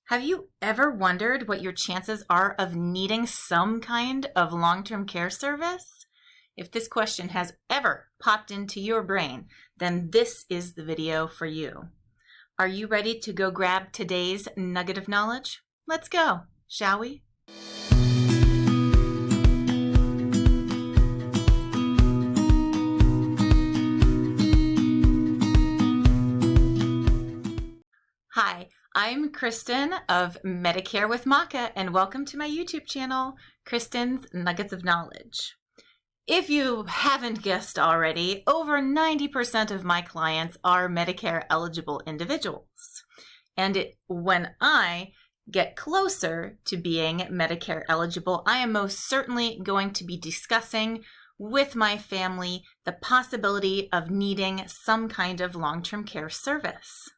Have you ever wondered what your chances are of needing some kind of long-term care service? If this question has ever popped into your brain, then this is the video for you. Are you ready to go grab today's nugget of knowledge? Let's go, shall we? Hi, I'm Kristen of Medicare with Maka, and welcome to my YouTube channel, Kristen's Nuggets of Knowledge. If you haven't guessed already, over 90% of my clients are Medicare eligible individuals. And when I get closer to being Medicare eligible, I am most certainly going to be discussing with my family the possibility of needing some kind of long-term care service.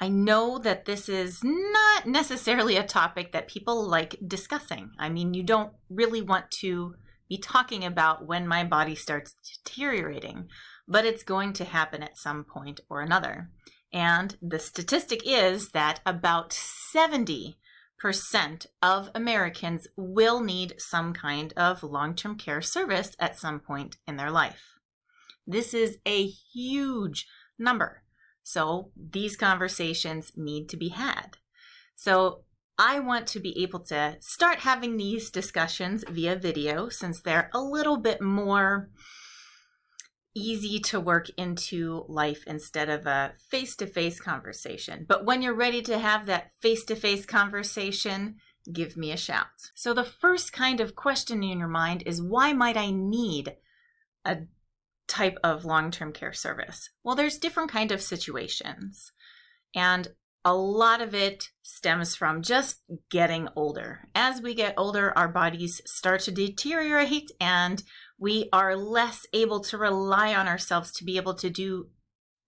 I know that this is not necessarily a topic that people like discussing. I mean, you don't really want to be talking about when my body starts deteriorating, but it's going to happen at some point or another. And the statistic is that about 70% of Americans will need some kind of long-term care service at some point in their life. This is a huge number. So these conversations need to be had. So I want to be able to start having these discussions via video since they're a little bit more easy to work into life instead of a face-to-face conversation. But when you're ready to have that face-to-face conversation, give me a shout. So the first kind of question in your mind is, why might I need a type of long-term care service? Well, there's different kind of situations, and a lot of it stems from just getting older. As we get older, our bodies start to deteriorate and we are less able to rely on ourselves to be able to do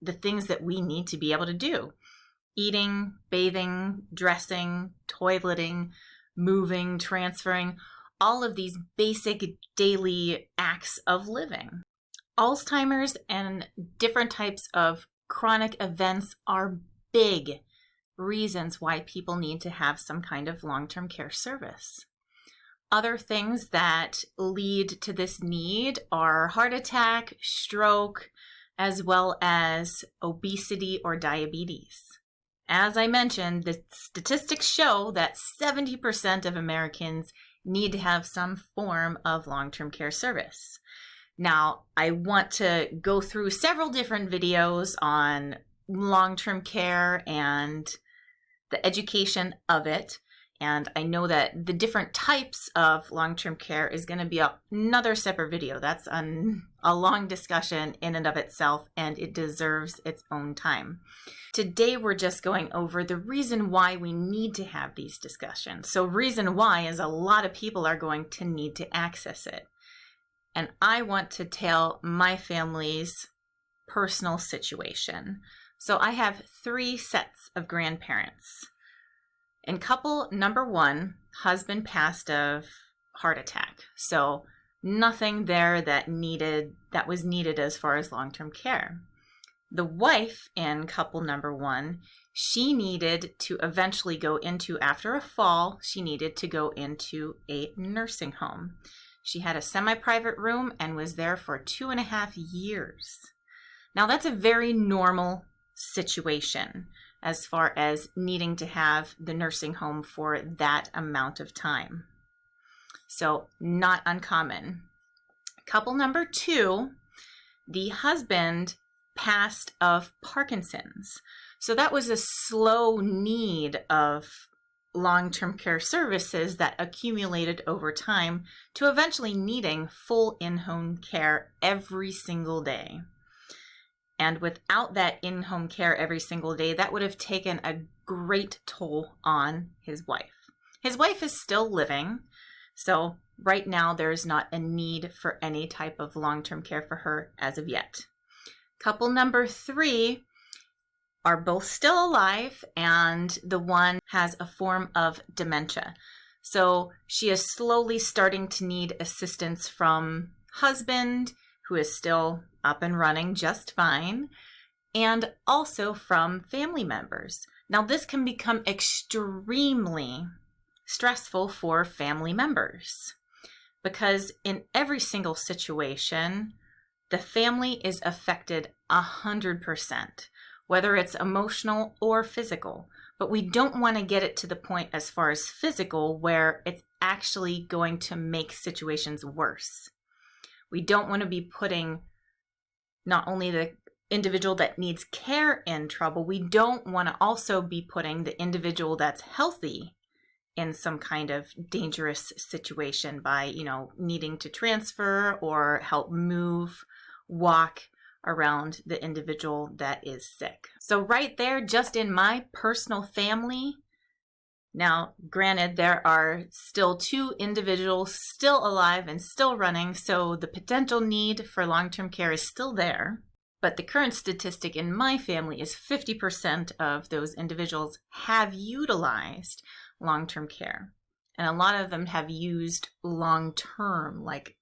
the things that we need to be able to do. Eating, bathing, dressing, toileting, moving, transferring, all of these basic daily acts of living. Alzheimer's and different types of chronic events are big reasons why people need to have some kind of long-term care service. Other things that lead to this need are heart attack, stroke, as well as obesity or diabetes. As I mentioned, the statistics show that 70% of Americans need to have some form of long-term care service. Now, I want to go through several different videos on long-term care and the education of it. And I know that the different types of long-term care is going to be another separate video. That's a long discussion in and of itself, and it deserves its own time. Today, we're just going over the reason why we need to have these discussions. So reason why is a lot of people are going to need to access it. And I want to tell my family's personal situation. So I have 3 sets of grandparents. In couple number 1, husband passed of heart attack. So nothing there that was needed as far as long-term care. The wife in couple number 1, she needed to eventually go into, after a fall, she needed to go into a nursing home. She had a semi-private room and was there for 2.5 years. Now that's a very normal situation as far as needing to have the nursing home for that amount of time. So not uncommon. Couple number 2, the husband passed of Parkinson's. So that was a slow need of long-term care services that accumulated over time to eventually needing full in-home care every single day. And without that in-home care every single day, that would have taken a great toll on his wife. His wife is still living, so right now there's not a need for any type of long-term care for her as of yet. Couple number 3 are both still alive, and the one has a form of dementia. So she is slowly starting to need assistance from husband, who is still up and running just fine, and also from family members. Now, this can become extremely stressful for family members because in every single situation, the family is affected 100%, whether it's emotional or physical. But we don't want to get it to the point as far as physical where it's actually going to make situations worse. We don't want to be putting not only the individual that needs care in trouble, we don't want to also be putting the individual that's healthy in some kind of dangerous situation by, needing to transfer or help move, walk around the individual that is sick. So right there, just in my personal family, now granted, there are still 2 individuals still alive and still running, so the potential need for long-term care is still there. But the current statistic in my family is 50% of those individuals have utilized long-term care. And a lot of them have used long-term, like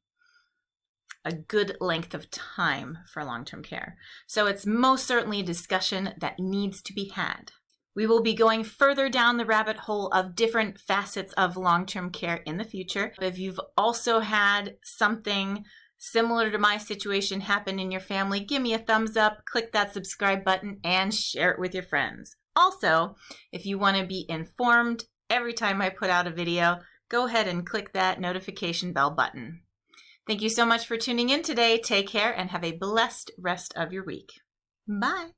a good length of time for long-term care. So it's most certainly a discussion that needs to be had. We will be going further down the rabbit hole of different facets of long-term care in the future. If you've also had something similar to my situation happen in your family, give me a thumbs up, click that subscribe button, and share it with your friends. Also, if you want to be informed every time I put out a video, go ahead and click that notification bell button. Thank you so much for tuning in today. Take care and have a blessed rest of your week. Bye.